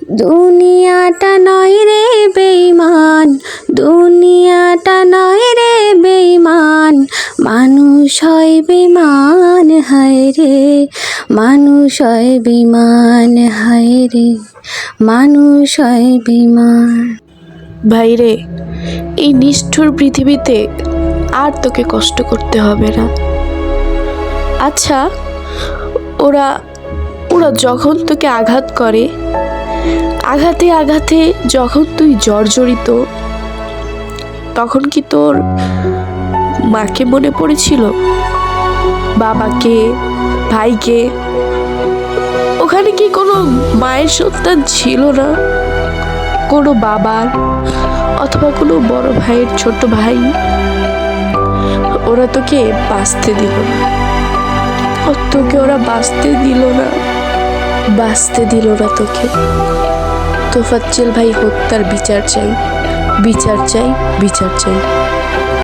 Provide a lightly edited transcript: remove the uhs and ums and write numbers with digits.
দুনিয়াটা নয় রে বেঈমান, দুনিয়াটা নয় রে বেঈমান, মানুষ হয় বেঈমান হায় রে, মানুষ হয় বেঈমান হায় রে, মানুষ হয় বেঈমান। ভাইরে, এই নিষ্ঠুর পৃথিবীতে আর তোকে কষ্ট করতে হবে না। আচ্ছা, ওরা ওরা যখন তোকে আঘাত করে, আঘাতে আঘাতে যখন তুই জর্জরিত, তখন কি তোর মাকে মনে পড়েছিল, বাবাকে, ভাইকে? ওখানে কি কোনো মায়ের সন্তান ছিল না? কোনো বাবার অথবা কোনো বড় ভাইয়ের ছোট ভাই? ওরা তোকে বাঁচতে দিল না, তোকে ওরা বাঁচতে দিল না, বাঁচতে দিল না তোকে। তোফাজ্জল ভাই হত্যার বিচার চাই, বিচার চাই, বিচার চাই।